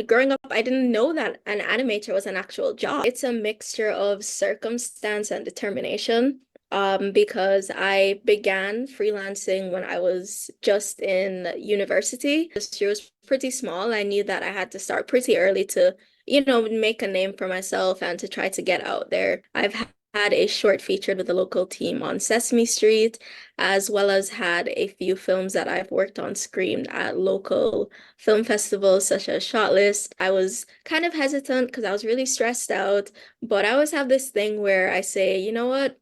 Growing up, I didn't know that an animator was an actual job. It's a mixture of circumstance and determination. Because I began freelancing when I was just in university. This year was pretty small. I knew that I had to start pretty early to, make a name for myself and to try to get out there. I've had a short featured with the local team on Sesame Street, as well as had a few films that I've worked on screened at local film festivals such as Shortlist. I was kind of hesitant because I was really stressed out, but I always have this thing where I say, you know what?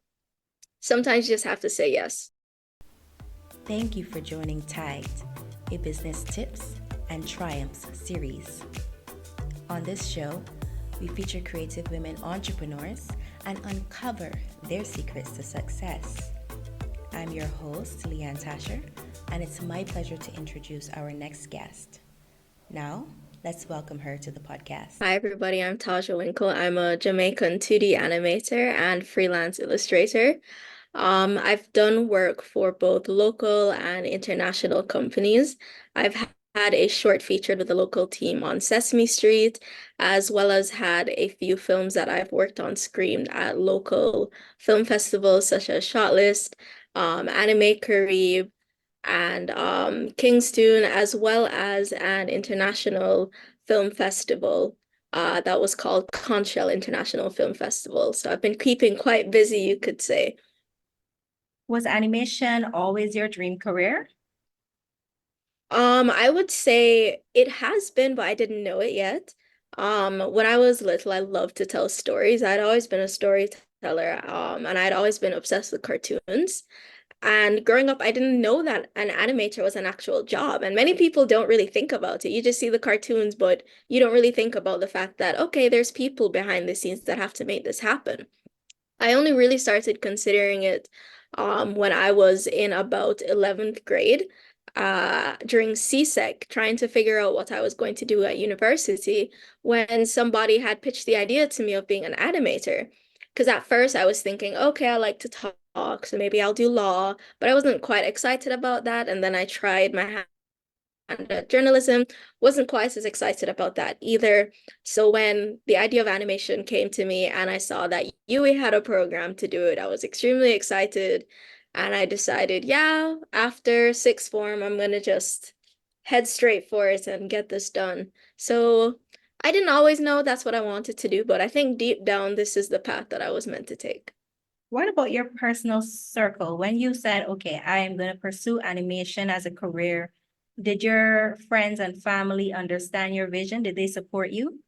Sometimes you just have to say yes. Thank you for joining Tagged, a business tips and triumphs series. On this show, we feature creative women entrepreneurs and uncover their secrets to success. I'm your host, Leanne Tasher, and it's my pleasure to introduce our next guest. Now, let's welcome her to the podcast. Hi, everybody. I'm Tajha Winkle. I'm a Jamaican 2D animator and freelance illustrator. I've done work for both local and international companies. I've had a short featured with the local team on Sesame Street, as well as had a few films that I've worked on screened at local film festivals such as Shortlist, Caribe, and KingstOOn, as well as an international film festival that was called Conchel International Film Festival. So I've been keeping quite busy, you could say. Was animation always your dream career? I would say it has been, but I didn't know it yet. When I was little, I loved to tell stories. I'd always been a storyteller, and I'd always been obsessed with cartoons. And growing up, I didn't know that an animator was an actual job. And many people don't really think about it. You just see the cartoons, but you don't really think about the fact that, okay, there's people behind the scenes that have to make this happen. I only really started considering it when I was in about 11th grade during CSEC, trying to figure out what I was going to do at university when somebody had pitched the idea to me of being an animator. Because at first I was thinking, okay, I like to talk, so maybe I'll do law, but I wasn't quite excited about that. And then I tried my and journalism, wasn't quite as excited about that either. So when the idea of animation came to me and I saw that UE had a program to do it, I was extremely excited. And I decided, yeah, after sixth form, I'm gonna just head straight for it and get this done. So I didn't always know that's what I wanted to do, but I think deep down, this is the path that I was meant to take. What about your personal circle? When you said, okay, I am going to pursue animation as a career, did your friends and family understand your vision? Did they support you?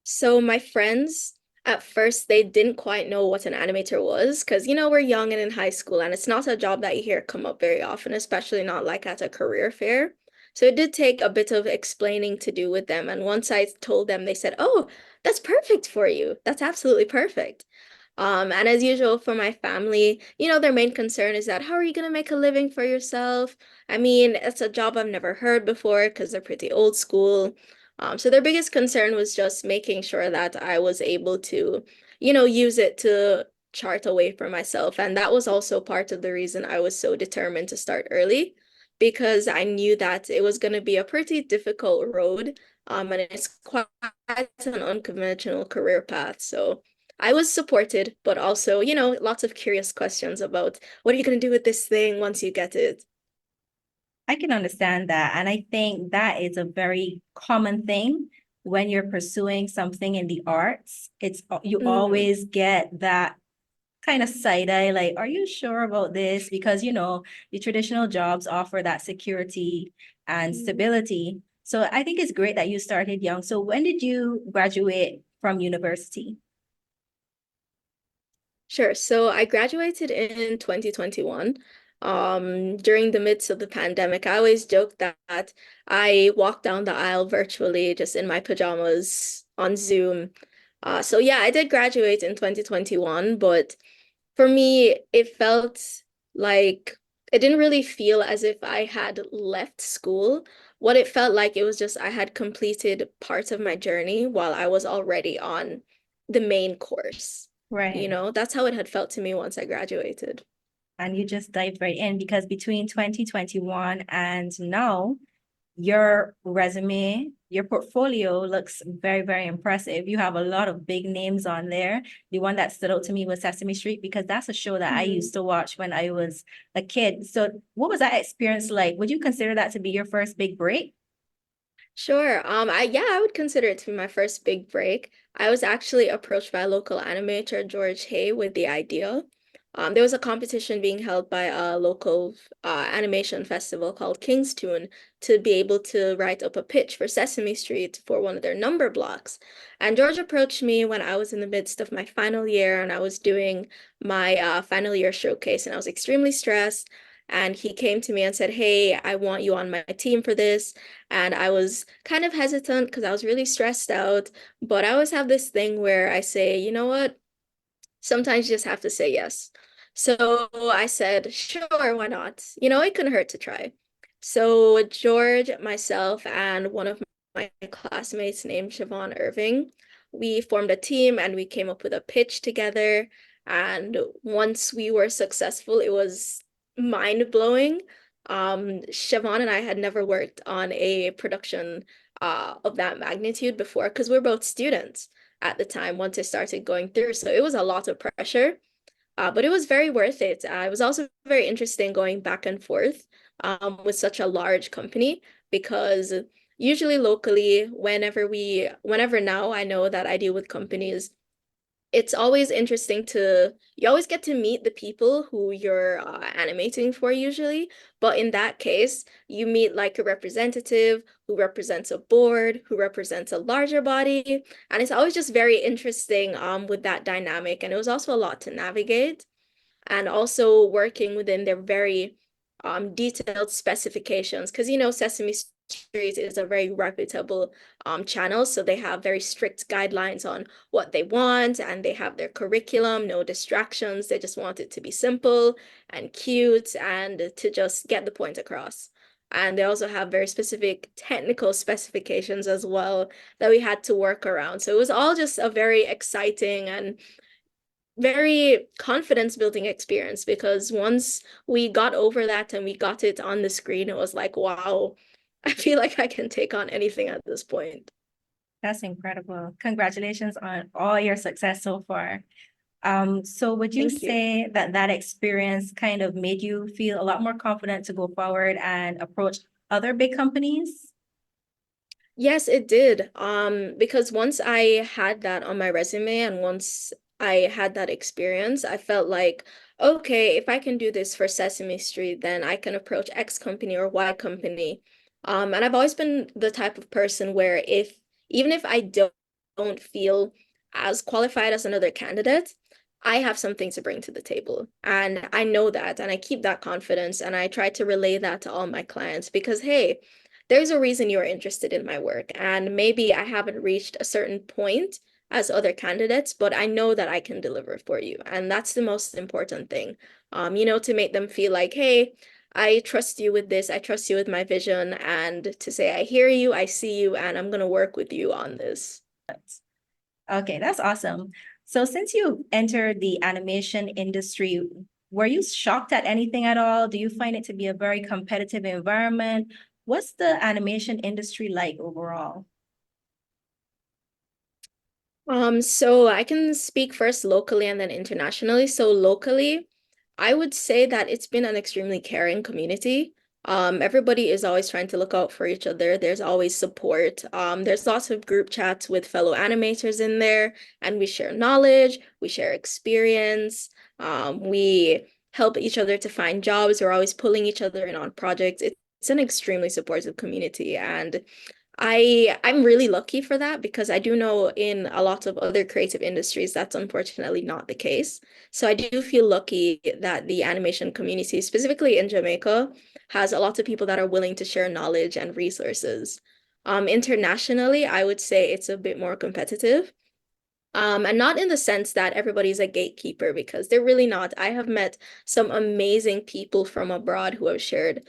So my friends, at first, they didn't quite know what an animator was because, we're young and in high school, and it's not a job that you hear come up very often, especially not like at a career fair. So it did take a bit of explaining to do with them. And once I told them, they said, "Oh, that's perfect for you. That's absolutely perfect." And as usual for my family, their main concern is that how are you going to make a living for yourself? I mean, it's a job I've never heard before because they're pretty old school. So their biggest concern was just making sure that I was able to, use it to chart a way for myself. And that was also part of the reason I was so determined to start early, because I knew that it was going to be a pretty difficult road. And it's quite an unconventional career path. So I was supported, but also, lots of curious questions about what are you going to do with this thing once you get it? I can understand that. And I think that is a very common thing when you're pursuing something in the arts. It's you Mhm. always get that kind of side eye, like, are you sure about this? Because the traditional jobs offer that security and stability. So I think it's great that you started young. So when did you graduate from university? Sure. So I graduated in 2021. During the midst of the pandemic, I always joke that I walked down the aisle virtually just in my pajamas on Zoom. So yeah, I did graduate in 2021, but for me, it felt like it didn't really feel as if I had left school. What it felt like, it was just I had completed parts of my journey while I was already on the main course. Right. That's how it had felt to me once I graduated. And you just dived right in because between 2021 and now, your resume, your portfolio looks very, very impressive. You have a lot of big names on there. The one that stood out to me was Sesame Street because that's a show that I Mhm. used to watch when I was a kid. So, what was that experience like? Would you consider that to be your first big break? Sure. I would consider it to be my first big break. I was actually approached by a local animator, George Hay, with the idea. There was a competition being held by a local animation festival called KingstOOn to be able to write up a pitch for Sesame Street for one of their number blocks. And George approached me when I was in the midst of my final year and I was doing my final year showcase, and I was extremely stressed. And he came to me and said, "Hey, I want you on my team for this." And I was kind of hesitant because I was really stressed out. But I always have this thing where I say, you know what? Sometimes you just have to say yes. So I said, sure, why not? It couldn't hurt to try. So George, myself, and one of my classmates named Siobhan Irving, we formed a team and we came up with a pitch together. And once we were successful, it was mind-blowing. Siobhan and I had never worked on a production of that magnitude before because we're both students at the time once I started going through. So it was a lot of pressure, but it was very worth it. It was also very interesting going back and forth with such a large company because usually locally, whenever now I know that I deal with companies, it's always interesting you always get to meet the people who you're animating for usually. But in that case, you meet like a representative who represents a board, who represents a larger body. And it's always just very interesting with that dynamic. And it was also a lot to navigate and also working within their very detailed specifications. Because, Sesame Street is a very reputable channel. So they have very strict guidelines on what they want and they have their curriculum, no distractions. They just want it to be simple and cute and to just get the point across. And they also have very specific technical specifications as well that we had to work around. So it was all just a very exciting and very confidence building experience because once we got over that and we got it on the screen, it was like, wow, I feel like I can take on anything at this point. That's incredible. Congratulations on all your success so far. So would you Thank you. say that that experience kind of made you feel a lot more confident to go forward and approach other big companies? Yes, it did. Because once I had that on my resume and once I had that experience, I felt like, okay, if I can do this for Sesame Street, then I can approach X company or Y company. And I've always been the type of person where even if I don't feel as qualified as another candidate, I have something to bring to the table. And I know that, and I keep that confidence, and I try to relay that to all my clients because, hey, there's a reason you're interested in my work. And maybe I haven't reached a certain point as other candidates, but I know that I can deliver for you. And that's the most important thing, to make them feel like, hey, I trust you with this. I trust you with my vision. And to say, I hear you, I see you, and I'm going to work with you on this. Okay, that's awesome. So since you entered the animation industry, were you shocked at anything at all? Do you find it to be a very competitive environment? What's the animation industry like overall? So I can speak first locally and then internationally. So locally, I would say that it's been an extremely caring community. Everybody is always trying to look out for each other. There's always support. There's lots of group chats with fellow animators in there, and we share knowledge, we share experience, we help each other to find jobs. We're always pulling each other in on projects. It's an extremely supportive community, and I'm really lucky for that because I do know in a lot of other creative industries that's unfortunately not the case. So I do feel lucky that the animation community, specifically in Jamaica, has a lot of people that are willing to share knowledge and resources. Internationally, I would say it's a bit more competitive. And not in the sense that everybody's a gatekeeper because they're really not. I have met some amazing people from abroad who have shared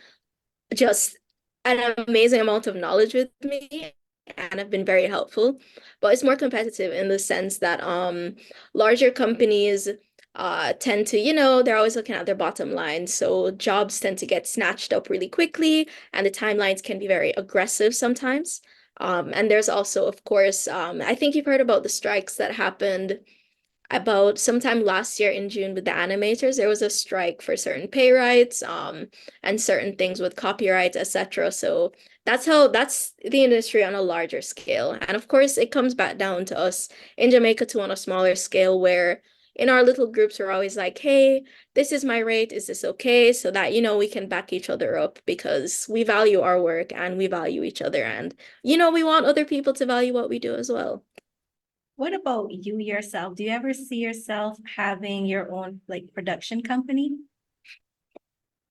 just an amazing amount of knowledge with me and have been very helpful. But it's more competitive in the sense that larger companies tend to, they're always looking at their bottom line. So jobs tend to get snatched up really quickly, and the timelines can be very aggressive sometimes. And there's also, of course, I think you've heard about the strikes that happened about sometime last year in June with the animators. There was a strike for certain pay rights, and certain things with copyright, etc. So that's the industry on a larger scale. And of course, it comes back down to us in Jamaica too on a smaller scale, where in our little groups we're always like, hey, this is my rate, is this okay? So that, we can back each other up because we value our work and we value each other. And, we want other people to value what we do as well. What about you yourself? Do you ever see yourself having your own like production company?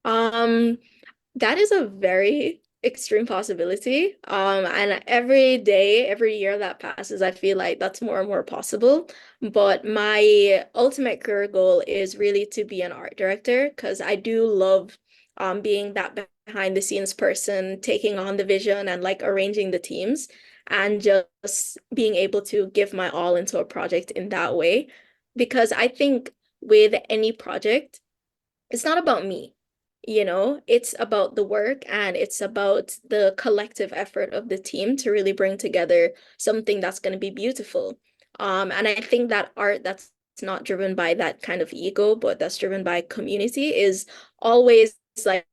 Um, That is a very extreme possibility. And every day, every year that passes, I feel like that's more and more possible. But my ultimate career goal is really to be an art director because I do love being that behind the scenes person, taking on the vision and like arranging the teams and just being able to give my all into a project in that way. Because I think with any project, it's not about me, it's about the work and it's about the collective effort of the team to really bring together something that's going to be beautiful. And I think that art that's not driven by that kind of ego, but that's driven by community is always like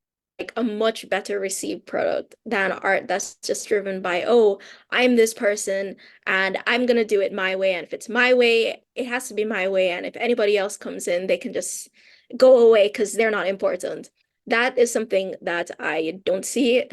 a much better received product than art that's just driven by, oh, I'm this person and I'm gonna do it my way. And if it's my way, it has to be my way. And if anybody else comes in, they can just go away because they're not important. That is something that I don't see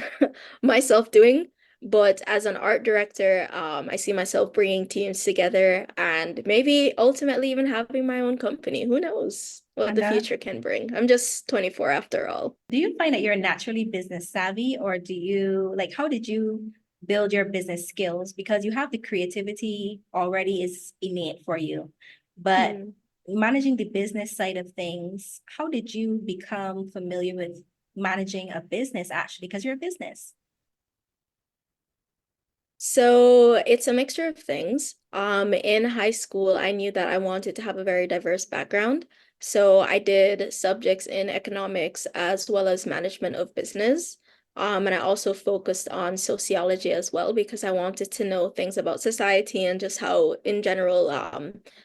myself doing. But as an art director, I see myself bringing teams together and maybe ultimately even having my own company. Who knows what And the future can bring? I'm just 24 after all. do you find that you're naturally business savvy, or do you like how did you build your business skills? Because you have the creativity already is innate for you, but Hmm. managing the business side of things, how did you become familiar with managing a business actually? Because you're a business. So it's a mixture of things. In high school, I knew that I wanted to have a very diverse background. So I did subjects in economics as well as management of business. And I also focused on sociology as well because I wanted to know things about society and just how, in general,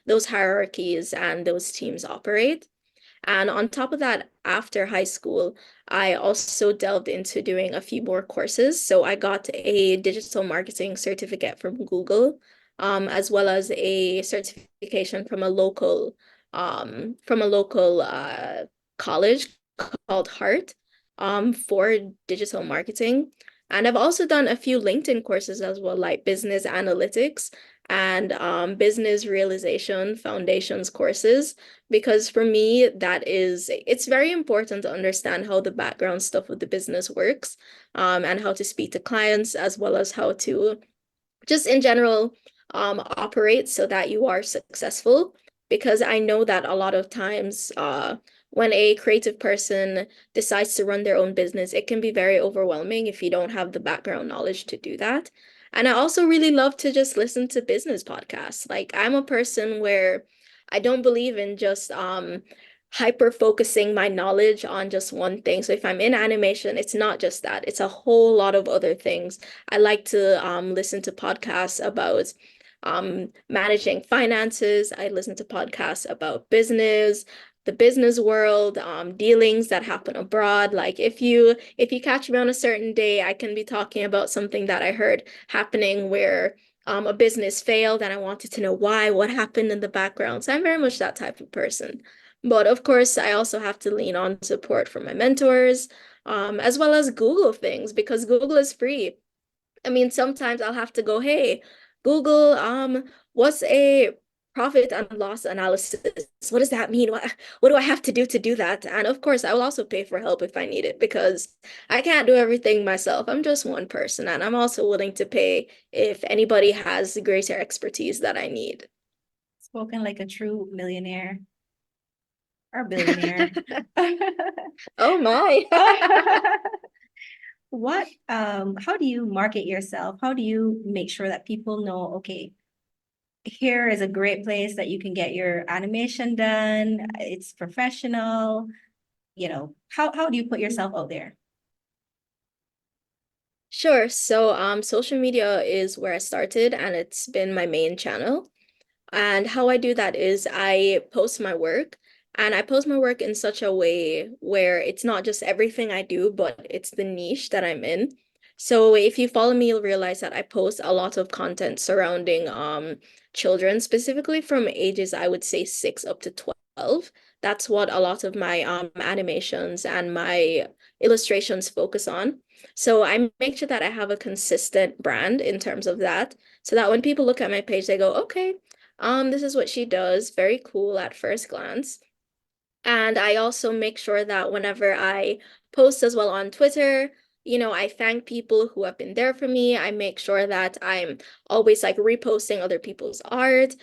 those hierarchies and those teams operate. And on top of that, after high school, I also delved into doing a few more courses. So I got a digital marketing certificate from Google, as well as a certification from a local college called Heart, for digital marketing. And I've also done a few LinkedIn courses as well, like business analytics and business realization foundations courses because for me it's very important to understand how the background stuff of the business works, and how to speak to clients as well as how to just in general operate so that you are successful because I know that a lot of times when a creative person decides to run their own business, it can be very overwhelming if you don't have the background knowledge to do that. And I also really love to just listen to business podcasts. Like I'm a person where I don't believe in just hyper focusing my knowledge on just one thing. So if I'm in animation, it's not just that, it's a whole lot of other things. I like to listen to podcasts about managing finances. I listen to podcasts about business, the business world, dealings that happen abroad. Like if you catch me on a certain day, I can be talking about something that I heard happening where a business failed and I wanted to know why, what happened in the background. So I'm very much that type of person. But of course, I also have to lean on support from my mentors, as well as Google things because Google is free. I mean, sometimes I'll have to go, hey, Google, what's a profit and loss analysis? What does that mean? What do I have to do that? And of course, I will also pay for help if I need it because I can't do everything myself. I'm just one person, and I'm also willing to pay if anybody has greater expertise that I need. Spoken like a true millionaire or billionaire. Oh my. What how do you market yourself? How do you make sure that people know, okay, here is a great place that you can get your animation done. It's professional. How do you put yourself out there? Sure. So, social media is where I started, and it's been my main channel. And how I do that is I post my work, and I post my work in such a way where it's not just everything I do, but it's the niche that I'm in. So if you follow me, you'll realize that I post a lot of content surrounding children, specifically from ages I would say 6 up to 12. That's what a lot of my animations and my illustrations focus on. So I make sure that I have a consistent brand in terms of that, so that when people look at my page, they go, okay, this is what she does. Very cool at first glance. And I also make sure that whenever I post as well on Twitter, I thank people who have been there for me. I make sure that I'm always like reposting other people's art.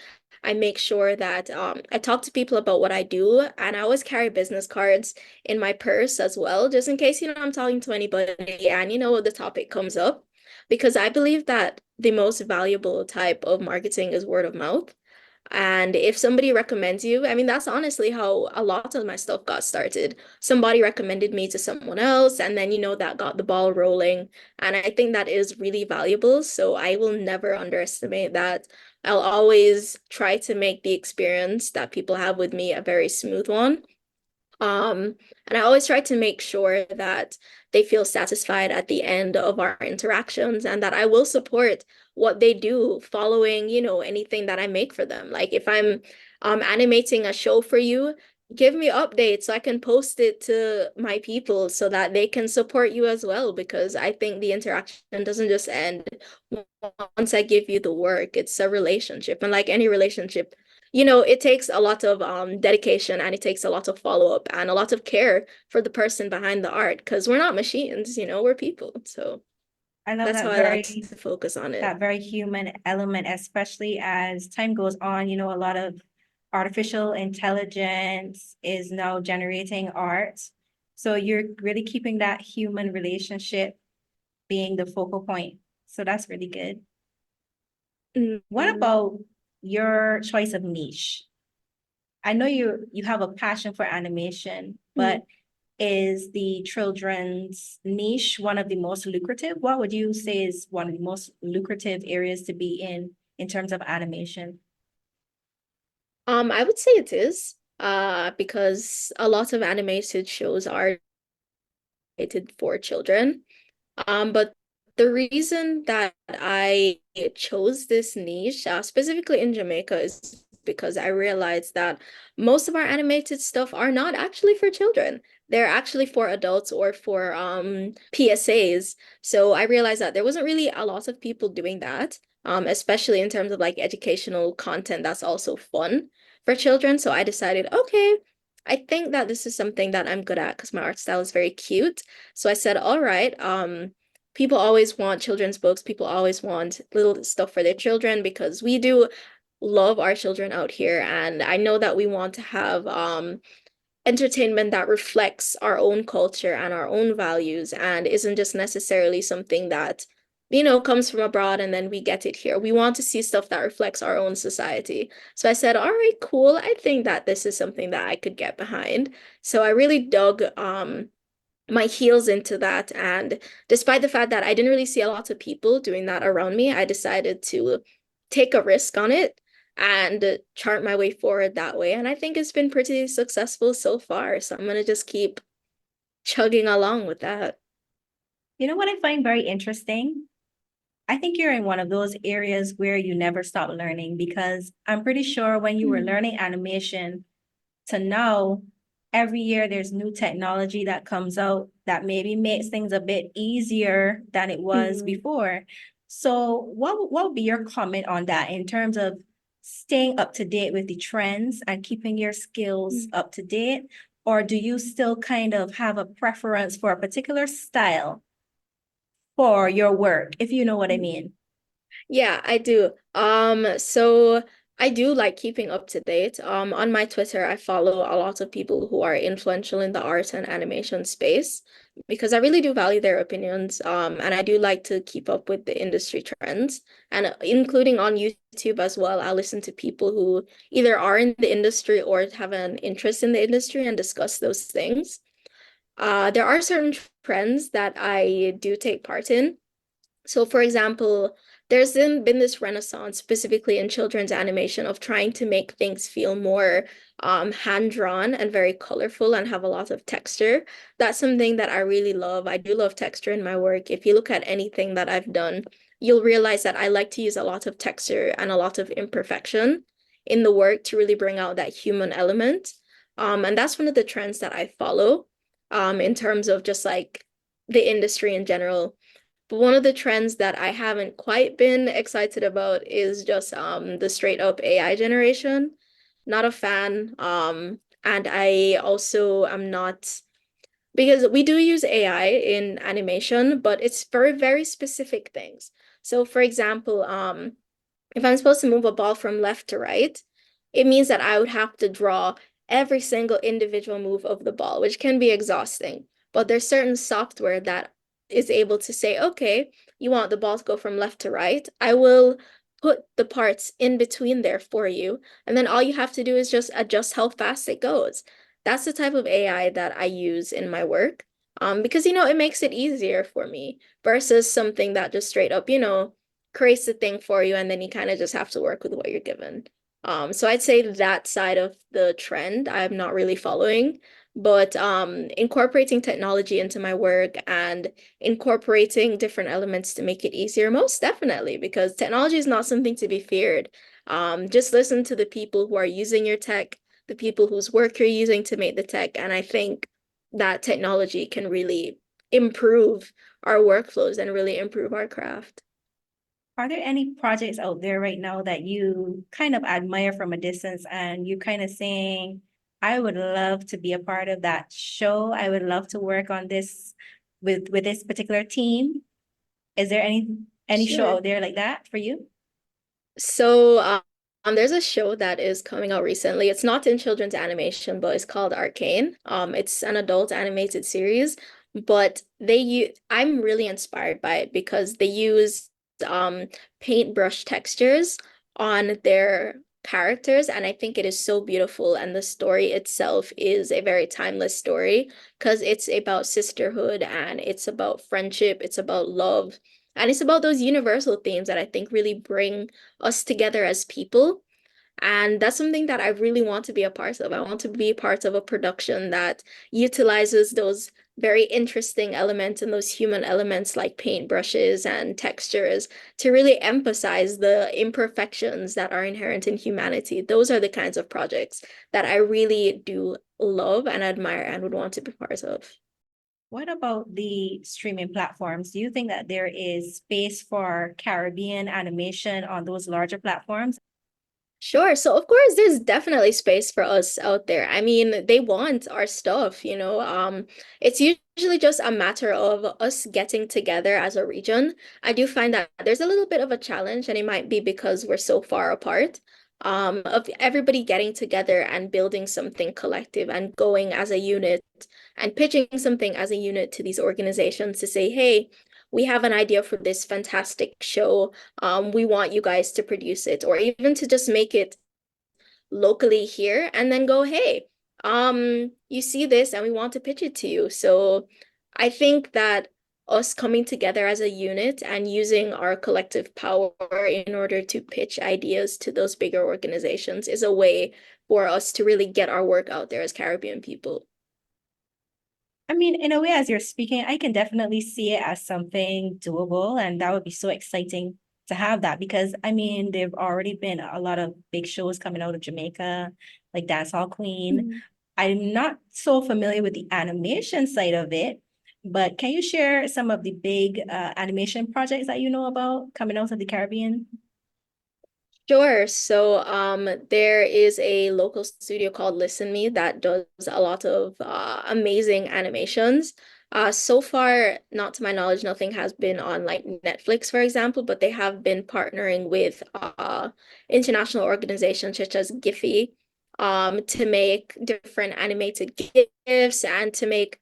I make sure that I talk to people about what I do, and I always carry business cards in my purse as well, just in case, I'm talking to anybody and the topic comes up. Because I believe that the most valuable type of marketing is word of mouth. And if somebody recommends you, I mean, that's honestly how a lot of my stuff got started. Somebody recommended me to someone else, and then, that got the ball rolling. And I think that is really valuable. So I will never underestimate that. I'll always try to make the experience that people have with me a very smooth one. Um, and I always try to make sure that they feel satisfied at the end of our interactions, and that I will support what they do following, anything that I make for them. Like if I'm animating a show for you, give me updates so I can post it to my people so that they can support you as well, because I think the interaction doesn't just end once I give you the work. It's a relationship. And like any relationship, it takes a lot of dedication, and it takes a lot of follow-up and a lot of care for the person behind the art, because we're not machines, we're people. So I love that's how that I like to focus on it. very human element, especially as time goes on. A lot of artificial intelligence is now generating art. So you're really keeping that human relationship being the focal point. So that's really good. What Mhm. about your choice of niche? I know you have a passion for animation, Mhm. but is the children's niche one of the most lucrative? What would you say is one of the most lucrative areas to be in terms of animation? I would say it is, because a lot of animated shows are rated for children. But the reason that I chose this niche, specifically in Jamaica, is because I realized that most of our animated stuff are not actually for children. They're actually for adults or for PSAs. So I realized that there wasn't really a lot of people doing that, especially in terms of like educational content that's also fun for children. So I decided, okay, I think that this is something that I'm good at because my art style is very cute. So I said, all right, people always want children's books. People always want little stuff for their children because we do love our children out here. And I know that we want to have entertainment that reflects our own culture and our own values and isn't just necessarily something that, comes from abroad and then we get it here. We want to see stuff that reflects our own society. So I said, all right, cool. I think that this is something that I could get behind. So I really dug my heels into that. And despite the fact that I didn't really see a lot of people doing that around me, I decided to take a risk on it and chart my way forward that way. And I think it's been pretty successful so far. So I'm gonna just keep chugging along with that. You know what I find very interesting? I think you're in one of those areas where you never stop learning because I'm pretty sure when you were Mm. learning animation to now, every year there's new technology that comes out that maybe makes things a bit easier than it was Mm. before. So what would be your comment on that in terms of staying up to date with the trends and keeping your skills Mm. up to date? Or do you still kind of have a preference for a particular style for your work, if you know what I mean? Yeah, I do. So I do like keeping up to date. On my Twitter, I follow a lot of people who are influential in the art and animation space because I really do value their opinions. And I do like to keep up with the industry trends, and including on YouTube as well. I listen to people who either are in the industry or have an interest in the industry and discuss those things. There are certain trends that I do take part in. So, for example, there's been this renaissance, specifically in children's animation, of trying to make things feel more hand-drawn and very colorful and have a lot of texture. That's something that I really love. I do love texture in my work. If you look at anything that I've done, you'll realize that I like to use a lot of texture and a lot of imperfection in the work to really bring out that human element. And that's one of the trends that I follow in terms of just like the industry in general. But one of the trends that I haven't quite been excited about is just the straight up AI generation. Not a fan. And I also am not because we do use AI in animation, but it's for very specific things. So for example, if I'm supposed to move a ball from left to right, it means that I would have to draw every single individual move of the ball, which can be exhausting. But there's certain software that is able to say, okay, you want the ball to go from left to right. I will put the parts in between there for you. And then all you have to do is just adjust how fast it goes. That's the type of AI that I use in my work. Because, it makes it easier for me versus something that just straight up, creates the thing for you, and then you kind of just have to work with what you're given. So I'd say that side of the trend I'm not really following, but incorporating technology into my work and incorporating different elements to make it easier, most definitely, because technology is not something to be feared. Just listen to the people who are using your tech, the people whose work you're using to make the tech, and I think that technology can really improve our workflows and really improve our craft. Are there any projects out there right now that you kind of admire from a distance and you're kind of saying, I would love to be a part of that show. I would love to work on this with this particular team. Is there any show Sure. out there like that for you? So, there's a show that is coming out recently. It's not in children's animation, but it's called Arcane. It's an adult animated series, but I'm really inspired by it because they use um paintbrush textures on their characters, and I think it is so beautiful. And the story itself is a very timeless story because it's about sisterhood and it's about friendship, it's about love, and it's about those universal themes that I think really bring us together as people. And that's something that I really want to be a part of. I want to be a part of a production that utilizes those very interesting elements and those human elements like paintbrushes and textures to really emphasize the imperfections that are inherent in humanity. Those are the kinds of projects that I really do love and admire and would want to be part of. What about the streaming platforms? Do you think that there is space for Caribbean animation on those larger platforms? Sure. So of course there's definitely space for us out there. I mean, they want our stuff. It's usually just a matter of us getting together as a region. I do find that there's a little bit of a challenge, and it might be because we're so far apart, of everybody getting together and building something collective and going as a unit and pitching something as a unit to these organizations to say, hey, we have an idea for this fantastic show. We want you guys to produce it, or even to just make it locally here and then go, hey, you see this and we want to pitch it to you. So I think that us coming together as a unit and using our collective power in order to pitch ideas to those bigger organizations is a way for us to really get our work out there as Caribbean people. I mean, in a way, as you're speaking, I can definitely see it as something doable, and that would be so exciting to have that because I mean, there've already been a lot of big shows coming out of Jamaica, like Dancehall Queen. Mhm. I'm not so familiar with the animation side of it, but can you share some of the big animation projects that you know about coming out of the Caribbean? Sure. So, there is a local studio called Listen Me that does a lot of amazing animations. So far, not to my knowledge, nothing has been on like Netflix, for example, but they have been partnering with international organizations such as Giphy, to make different animated GIFs and to make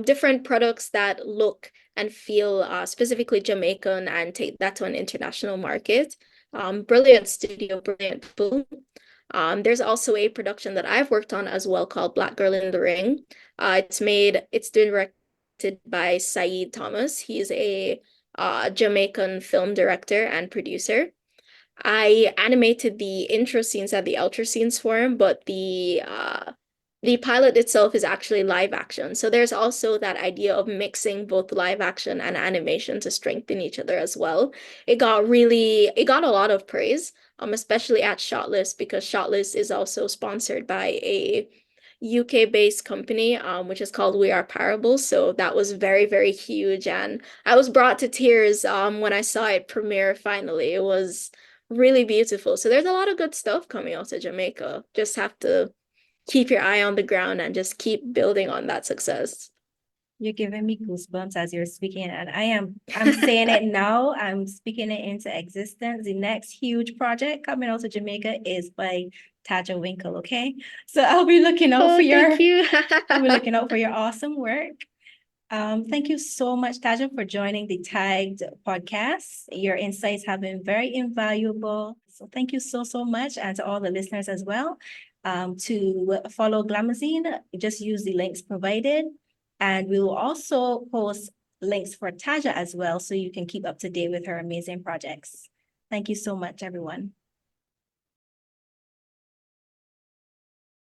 different products that look and feel specifically Jamaican and take that to an international market. brilliant studio, brilliant people. There's also a production that I've worked on as well called Black Girl in the Ring. It's directed by Saeed Thomas. He's a Jamaican film director and producer. I animated the intro scenes and the outro scenes for him, but the pilot itself is actually live action. So there's also that idea of mixing both live action and animation to strengthen each other as well. It got a lot of praise, especially at Shotlist because Shotlist is also sponsored by a UK-based company, which is called We Are Parables. So that was very, very huge, and I was brought to tears, when I saw it premiere finally. It was really beautiful. So there's a lot of good stuff coming out of Jamaica. Just have to keep your eye on the ground and just keep building on that success. You're giving me goosebumps as you're speaking, and I'm saying it now. I'm speaking it into existence. The next huge project coming out of Jamaica is by Tajha Winkle, okay? So I'll be looking out for Oh, your thank you. I'll be looking out for your awesome work. Thank you so much, Tajha, for joining the Tagged podcast. Your insights have been very invaluable. So thank you so, so much. And to all the listeners as well. To follow Glamazine, just use the links provided. And we will also post links for Tajha as well, so you can keep up to date with her amazing projects. Thank you so much, everyone.